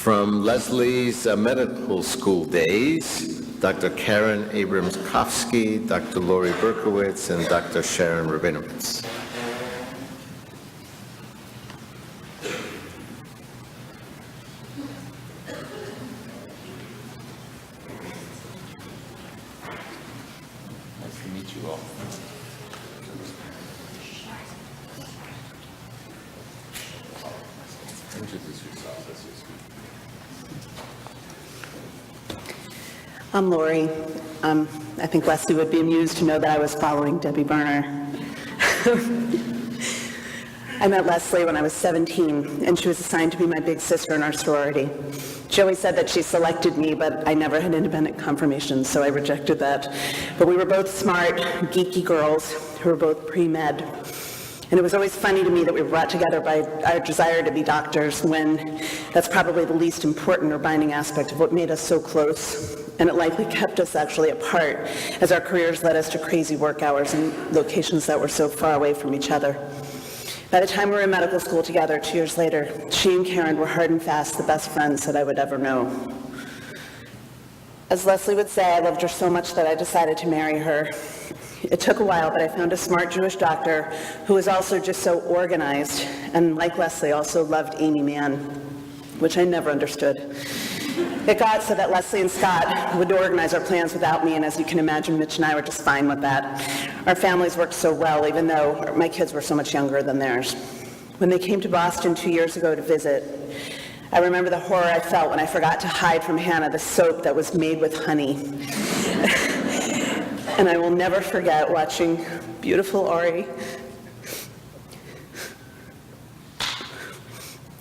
From Leslie's medical school days, Dr. Karen Abrams-Kofsky, Dr. Lori Berkowitz, and Dr. Sharon Rabinowitz. Nice to meet you all. Introduce yourself as you speak. I'm Lori. I think Leslie would be amused to know that I was following Debbie Berner. I met Leslie when I was 17, and she was assigned to be my big sister in our sorority. She always said that she selected me, but I never had independent confirmation, so I rejected that. But we were both smart, geeky girls who were both pre-med. And it was always funny to me that we were brought together by our desire to be doctors when that's probably the least important or binding aspect of what made us so close. And it likely kept us actually apart as our careers led us to crazy work hours and locations that were so far away from each other. By the time we were in medical school together 2 years later, she and Karen were hard and fast the best friends that I would ever know. As Leslie would say, I loved her so much that I decided to marry her. It took a while, but I found a smart Jewish doctor who was also just so organized, and like Leslie, also loved Amy Mann, which I never understood. It got so that Leslie and Scott would organize our plans without me, and as you can imagine, Mitch and I were just fine with that. Our families worked so well, even though my kids were so much younger than theirs. When they came to Boston 2 years ago to visit, I remember the horror I felt when I forgot to hide from Hannah the soap that was made with honey. And I will never forget watching beautiful Ari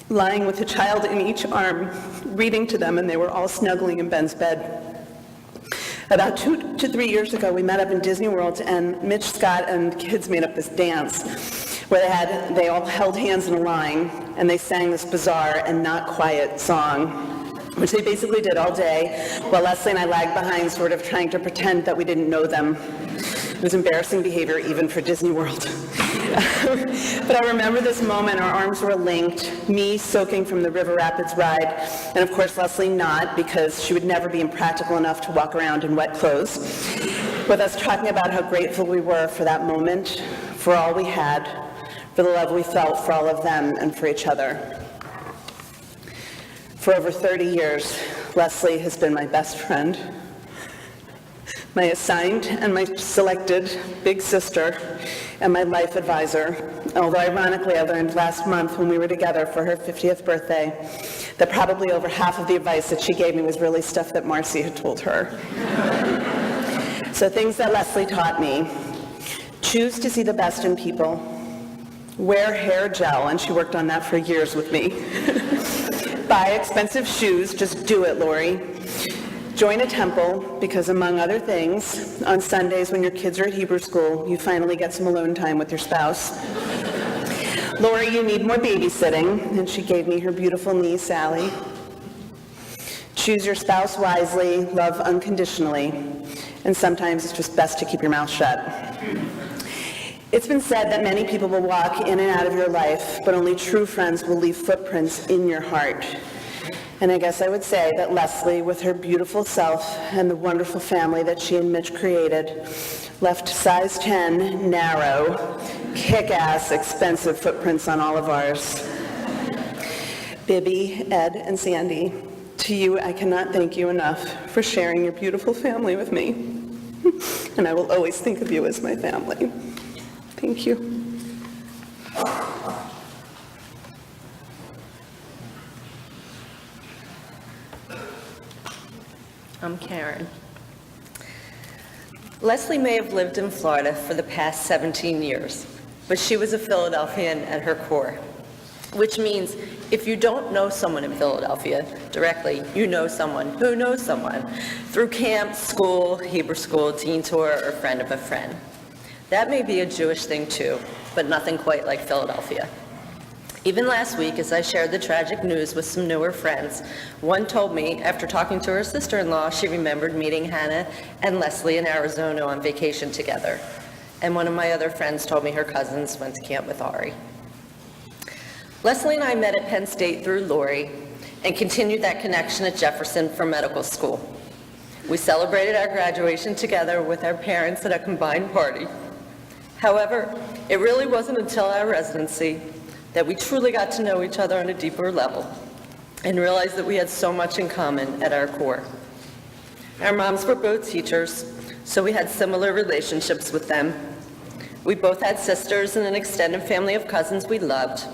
lying with a child in each arm, reading to them, and they were all snuggling in Ben's bed. About 2 to 3 years ago, we met up in Disney World, and Mitch, Scott, and kids made up this dance where they all held hands in a line, and they sang this bizarre and not quiet song, which they basically did all day, while Leslie and I lagged behind, sort of trying to pretend that we didn't know them. It was embarrassing behavior even for Disney World. But I remember this moment, our arms were linked, me soaking from the River Rapids ride, and of course Leslie not, because she would never be impractical enough to walk around in wet clothes, with us talking about how grateful we were for that moment, for all we had, for the love we felt for all of them and for each other. For over 30 years, Leslie has been my best friend, my assigned and my selected big sister, and my life advisor. Although ironically, I learned last month when we were together for her 50th birthday that probably over half of the advice that she gave me was really stuff that Marcy had told her. So things that Leslie taught me: choose to see the best in people, wear hair gel, and she worked on that for years with me. Buy expensive shoes, just do it, Lori. Join a temple, because among other things, on Sundays when your kids are at Hebrew school, you finally get some alone time with your spouse. Lori, you need more babysitting, and she gave me her beautiful niece, Sally. Choose your spouse wisely, love unconditionally, and sometimes it's just best to keep your mouth shut. It's been said that many people will walk in and out of your life, but only true friends will leave footprints in your heart. And I guess I would say that Leslie, with her beautiful self and the wonderful family that she and Mitch created, left size 10, narrow, kick-ass, expensive footprints on all of ours. Bibby, Ed, and Sandy, to you, I cannot thank you enough for sharing your beautiful family with me. And I will always think of you as my family. Thank you. I'm Karen. Leslie may have lived in Florida for the past 17 years, but she was a Philadelphian at her core, which means if you don't know someone in Philadelphia directly, you know someone who knows someone through camp, school, Hebrew school, teen tour, or friend of a friend. That may be a Jewish thing too, but nothing quite like Philadelphia. Even last week, as I shared the tragic news with some newer friends, one told me, after talking to her sister-in-law, she remembered meeting Hannah and Leslie in Arizona on vacation together. And one of my other friends told me her cousins went to camp with Ari. Leslie and I met at Penn State through Lori, and continued that connection at Jefferson for medical school. We celebrated our graduation together with our parents at a combined party. However, it really wasn't until our residency that we truly got to know each other on a deeper level and realized that we had so much in common at our core. Our moms were both teachers, so we had similar relationships with them. We both had sisters and an extended family of cousins we loved.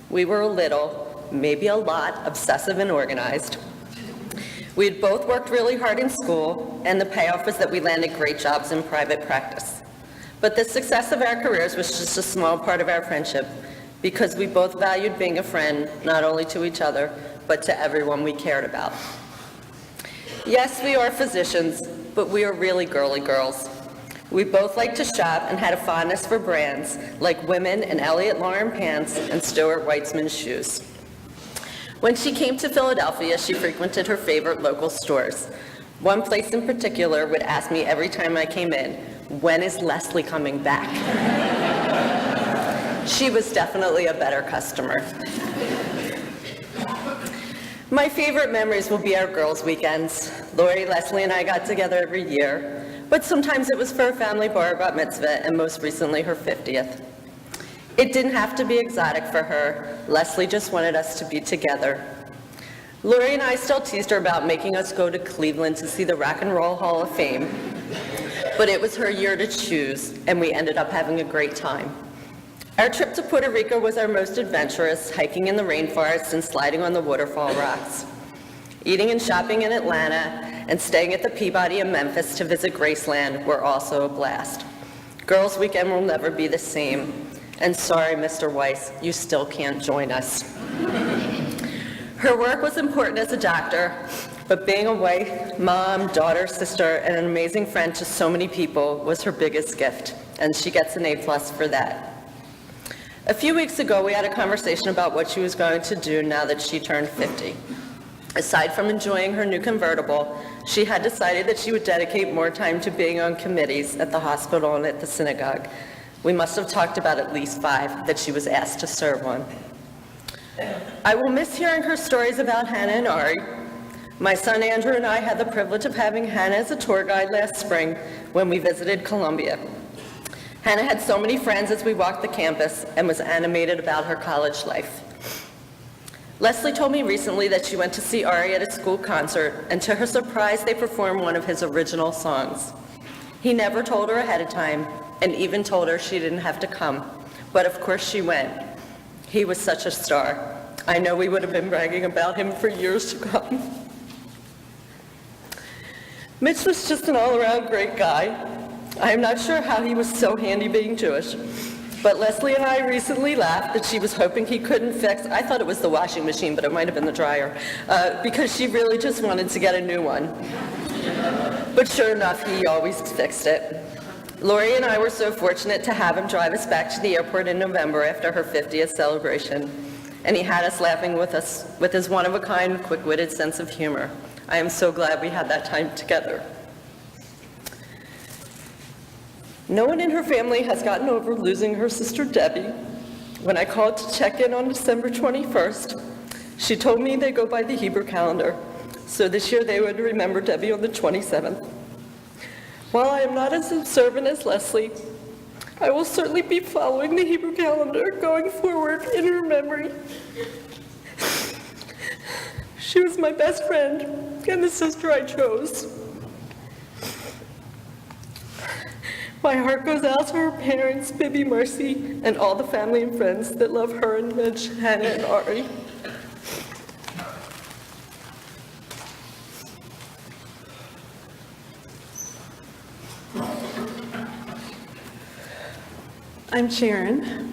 We were a little, maybe a lot, obsessive and organized. We had both worked really hard in school, and the payoff was that we landed great jobs in private practice. But the success of our careers was just a small part of our friendship, because we both valued being a friend, not only to each other, but to everyone we cared about. Yes, we are physicians, but we are really girly girls. We both liked to shop and had a fondness for brands like Women and Elliott Lauren pants and Stuart Weitzman shoes. When she came to Philadelphia, she frequented her favorite local stores. One place in particular would ask me every time I came in, "When is Leslie coming back?" She was definitely a better customer. My favorite memories will be our girls' weekends. Lori, Leslie, and I got together every year, but sometimes it was for a family bar bat mitzvah, and most recently her 50th. It didn't have to be exotic for her. Leslie just wanted us to be together. Lori and I still teased her about making us go to Cleveland to see the Rock and Roll Hall of Fame, but it was her year to choose, and we ended up having a great time. Our trip to Puerto Rico was our most adventurous, hiking in the rainforest and sliding on the waterfall rocks. Eating and shopping in Atlanta and staying at the Peabody in Memphis to visit Graceland were also a blast. Girls' weekend will never be the same. And sorry, Mr. Weiss, you still can't join us. Her work was important as a doctor, but being a wife, mom, daughter, sister, and an amazing friend to so many people was her biggest gift, and she gets an A+ for that. A few weeks ago, we had a conversation about what she was going to do now that she turned 50. Aside from enjoying her new convertible, she had decided that she would dedicate more time to being on committees at the hospital and at the synagogue. We must have talked about at least 5 that she was asked to serve on. I will miss hearing her stories about Hannah and Ari. My son Andrew and I had the privilege of having Hannah as a tour guide last spring when we visited Columbia. Hannah had so many friends as we walked the campus and was animated about her college life. Leslie told me recently that she went to see Ari at a school concert, and to her surprise, they performed one of his original songs. He never told her ahead of time, and even told her she didn't have to come, but of course she went. He was such a star. I know we would have been bragging about him for years to come. Mitch was just an all-around great guy. I am not sure how he was so handy being Jewish, but Leslie and I recently laughed that she was hoping he couldn't fix, I thought it was the washing machine, but it might have been the dryer, because she really just wanted to get a new one. But sure enough, he always fixed it. Lori and I were so fortunate to have him drive us back to the airport in November after her 50th celebration, and he had us laughing with his one-of-a-kind, quick-witted sense of humor. I am so glad we had that time together. No one in her family has gotten over losing her sister Debbie. When I called to check in on December 21st, she told me they go by the Hebrew calendar, so this year they would remember Debbie on the 27th. While I am not as observant as Leslie, I will certainly be following the Hebrew calendar going forward in her memory. She was my best friend and the sister I chose. My heart goes out to her parents, Bibi, Marcy, and all the family and friends that love her and Mitch, Hannah, and Ari. I'm Sharon.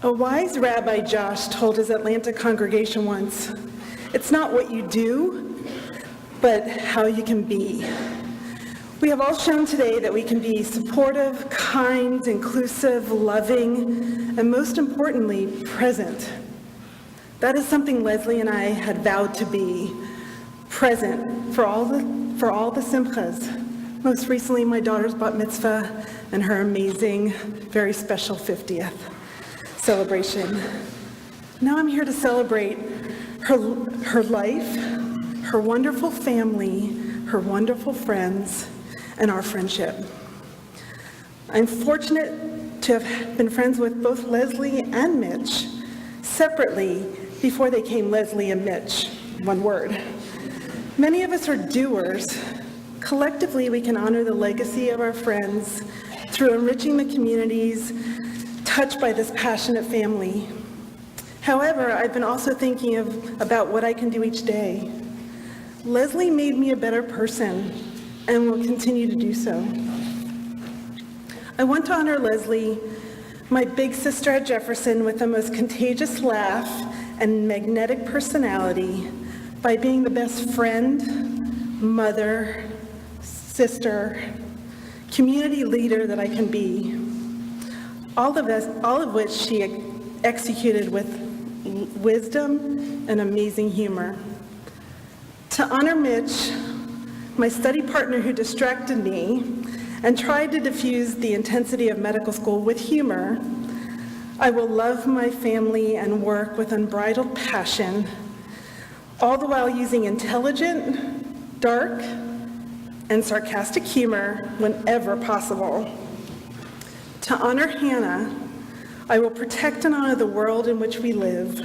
A wise Rabbi Josh told his Atlanta congregation once, "It's not what you do, but how you can be." We have all shown today that we can be supportive, kind, inclusive, loving, and most importantly, present. That is something Leslie and I had vowed to be, present for all the simchas. Most recently, my daughter's bat mitzvah and her amazing, very special 50th celebration. Now I'm here to celebrate her life, her wonderful family, her wonderful friends, and our friendship. I'm fortunate to have been friends with both Leslie and Mitch separately before they came Leslie and Mitch, one word. Many of us are doers. Collectively, we can honor the legacy of our friends through enriching the communities touched by this passionate family. However, I've been also thinking about what I can do each day. Leslie made me a better person and will continue to do so. I want to honor Leslie, my big sister at Jefferson, with the most contagious laugh and magnetic personality by being the best friend, mother, sister, community leader that I can be. All of which she executed with wisdom and amazing humor. To honor Mitch, my study partner who distracted me and tried to diffuse the intensity of medical school with humor, I will love my family and work with unbridled passion, all the while using intelligent, dark, and sarcastic humor whenever possible. To honor Hannah, I will protect and honor the world in which we live.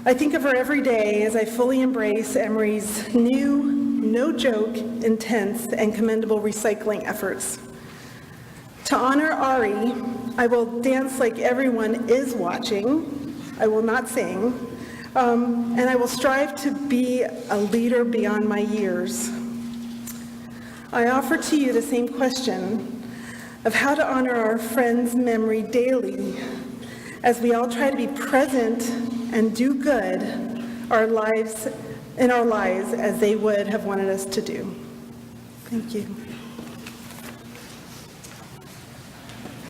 I think of her every day as I fully embrace Emory's new, no-joke, intense, and commendable recycling efforts. To honor Ari, I will dance like everyone is watching. I will not sing. And I will strive to be a leader beyond my years. I offer to you the same question of how to honor our friend's memory daily as we all try to be present and do good in our lives as they would have wanted us to do. Thank you.